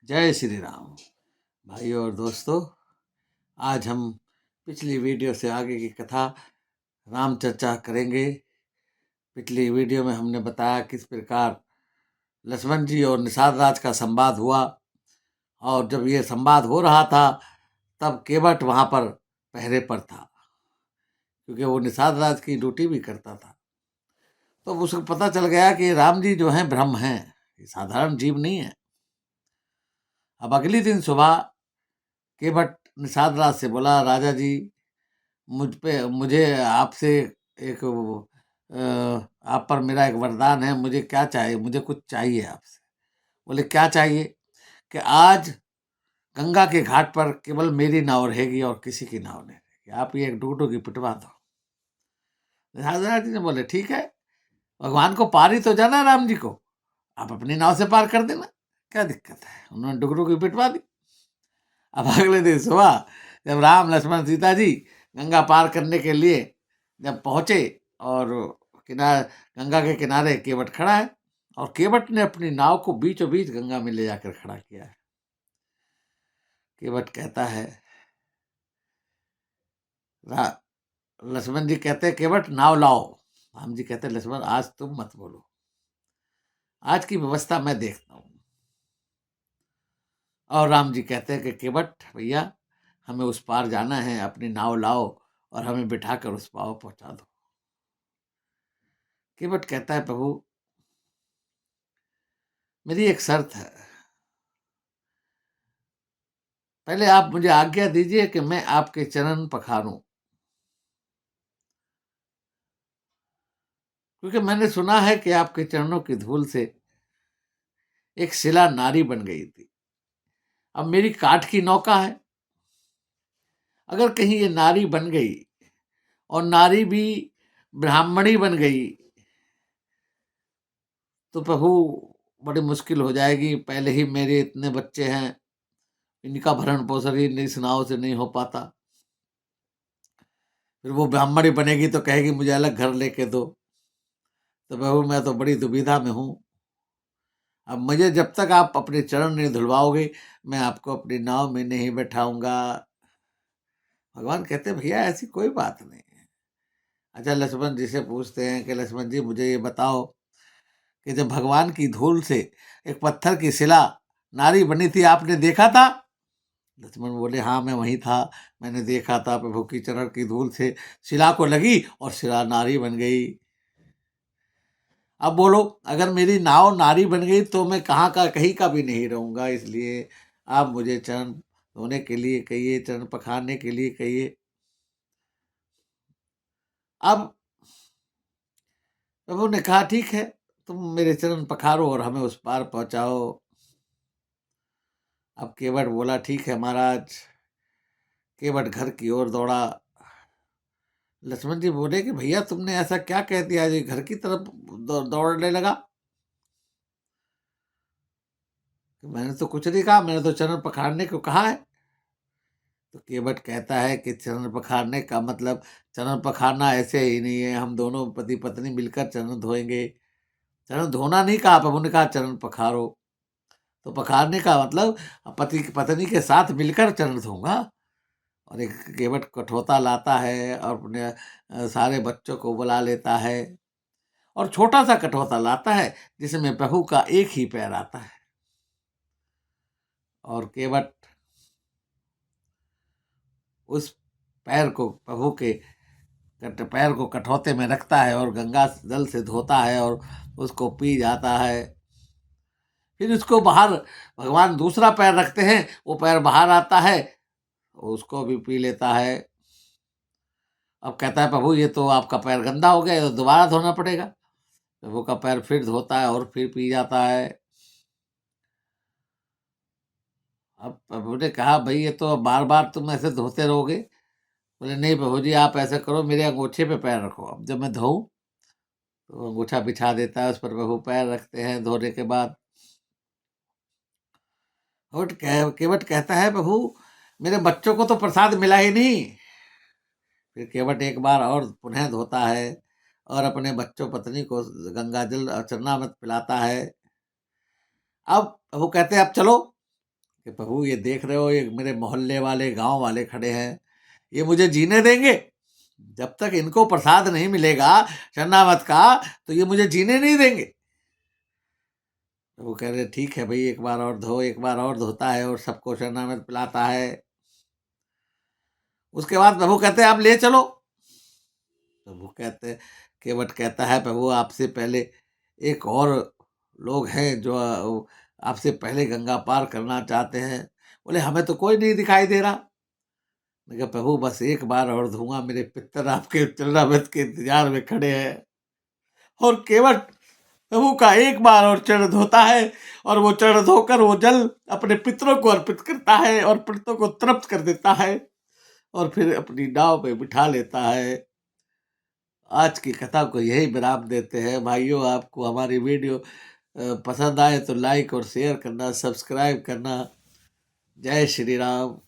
जय श्री राम। भाइयों और दोस्तों, आज हम पिछली वीडियो से आगे की कथा राम चर्चा करेंगे। पिछली वीडियो में हमने बताया किस प्रकार लक्ष्मण जी और निषाद राज का संवाद हुआ, और जब ये संवाद हो रहा था तब केवट वहाँ पर पहरे पर था, क्योंकि वो निषाद राज की ड्यूटी भी करता था। तो उसको पता चल गया कि राम जी जो हैं ब्रह्म हैं, ये साधारण जीव नहीं है। अब अगले दिन सुबह केवट निषाद राज से बोला, राजा जी मुझे आपसे एक आप पर मेरा एक वरदान है। मुझे क्या चाहिए? मुझे कुछ चाहिए आपसे। बोले क्या चाहिए? कि आज गंगा के घाट पर केवल मेरी नाव रहेगी और किसी की नाव नहीं रहेगी। आप ये एक डुगडुगी पिटवा दो। राजा जी ने बोले ठीक है, भगवान को पार ही तो जाना है, राम जी को, आप अपनी नाव से पार कर देना, क्या दिक्कत है। उन्होंने डुगडुगी पिटवा दी। अब अगले दिन सुबह जब राम लक्ष्मण सीता जी गंगा पार करने के लिए जब पहुंचे, और गंगा के किनारे केवट खड़ा है, और केवट ने अपनी नाव को बीचों बीच गंगा में ले जाकर खड़ा किया है। केवट कहता है, लक्ष्मण जी कहते हैं केवट नाव लाओ। राम जी कहते हैं लक्ष्मण आज तुम मत बोलो, आज की व्यवस्था मैं देखता हूँ। और राम जी कहते हैं कि केवट भैया, हमें उस पार जाना है, अपनी नाव लाओ और हमें बिठाकर उस पार पहुंचा दो। केवट कहता है प्रभु, मेरी एक शर्त है। पहले आप मुझे आज्ञा दीजिए कि मैं आपके चरण पखारूं, क्योंकि मैंने सुना है कि आपके चरणों की धूल से एक शिला नारी बन गई थी। अब मेरी काठ की नौका है, अगर कहीं ये नारी बन गई और नारी भी ब्राह्मणी बन गई तो प्रभु बड़ी मुश्किल हो जाएगी। पहले ही मेरे इतने बच्चे हैं, इनका भरण पोषण ही इस नाव से नहीं हो पाता। फिर वो ब्राह्मणी बनेगी तो कहेगी मुझे अलग घर लेके दो, तो प्रभु मैं तो बड़ी दुविधा में हूँ। अब मुझे जब तक आप अपने चरण नहीं धुलवाओगे, मैं आपको अपनी नाव में नहीं बैठाऊंगा। भगवान कहते हैं भैया ऐसी कोई बात नहीं है। अच्छा, लक्ष्मण जी से पूछते हैं कि लक्ष्मण जी मुझे ये बताओ कि जब भगवान की धूल से एक पत्थर की शिला नारी बनी थी, आपने देखा था? लक्ष्मण बोले हाँ, मैं वहीं था, मैंने देखा था। प्रभु की चरण की धूल से शिला को लगी और शिला नारी बन गई। अब बोलो, अगर मेरी नाव नारी बन गई तो मैं कहाँ का कहीं का भी नहीं रहूंगा। इसलिए आप मुझे चरण धोने के लिए कहिए, चरण पखारने के लिए कहिए। अब प्रभु ने कहा ठीक है, तुम मेरे चरण पखारो और हमें उस पार पहुंचाओ। अब केवट बोला ठीक है महाराज। केवट घर की ओर दौड़ा। लक्ष्मण जी बोले कि भैया तुमने ऐसा क्या कह दिया जी, घर की तरफ दौड़ने लगा? मैंने तो कुछ नहीं कहा, मैंने तो चरण पखारने को कहा है। तो केवट कहता है कि चरण पखारने का मतलब, चरण पखारना ऐसे ही नहीं है, हम दोनों पति पत्नी मिलकर चरण धोएंगे। चरण धोना नहीं कहा, प्रभु ने कहा चरण पखारो। तो पखारने का मतलब पति पत्नी के साथ मिलकर चरण धोऊंगा। और एक केवट कठौता लाता है और अपने सारे बच्चों को बुला लेता है, और छोटा सा कठौता लाता है जिसमें प्रभु का एक ही पैर आता है। और केवट उस पैर को प्रभु के पैर को कठौते में रखता है और गंगा जल से धोता है और उसको पी जाता है। फिर उसको बाहर भगवान दूसरा पैर रखते हैं, वो पैर बाहर आता है, उसको भी पी लेता है। अब कहता है प्रभु ये तो आपका पैर गंदा हो गया, ये तो दोबारा धोना पड़ेगा। प्रभु का पैर फिर धोता है और फिर पी जाता है। अब प्रभु ने कहा भाई ये तो बार बार तुम ऐसे धोते रहोगे। बोले नहीं प्रभु जी, आप ऐसा करो, मेरे अंगूठे पे पैर रखो, अब जब मैं धोऊं तो अंगूठा बिछा देता है, उस पर प्रभु पैर रखते हैं धोने के बाद। केवट कहता है प्रभु मेरे बच्चों को तो प्रसाद मिला ही नहीं। फिर केवट एक बार और पुनः धोता है और अपने बच्चों पत्नी को गंगा जल और चरणामृत पिलाता है। अब वो कहते हैं अब चलो, कि प्रभु ये देख रहे हो, ये मेरे मोहल्ले वाले, गांव वाले खड़े हैं, ये मुझे जीने देंगे? जब तक इनको प्रसाद नहीं मिलेगा शरणागत का, तो ये मुझे जीने नहीं देंगे। प्रभु कह रहे ठीक है भाई, एक बार और धो। एक बार और धोता है और सबको शरणागत पिलाता है। उसके बाद प्रभु कहते हैं आप ले चलो। प्रभु कहते, केवट कहता है प्रभु आपसे पहले एक और लोग हैं जो आपसे पहले गंगा पार करना चाहते हैं। बोले हमें तो कोई नहीं दिखाई दे रहा। मैं कहा प्रभु बस एक बार और धोऊंगा, मेरे पितर आपके चरणामृत के इंतजार में खड़े हैं। और केवट प्रभु का एक बार और चरण धोता है, और वो चरण धोकर वो जल अपने पितरों को अर्पित करता है और पितरों को तृप्त कर देता है, और फिर अपनी नाव पे बिठा लेता है। आज की कथा को यही विराम देते हैं भाइयों। आपको हमारी वीडियो पसंद आए तो लाइक और शेयर करना, सब्सक्राइब करना। जय श्री राम।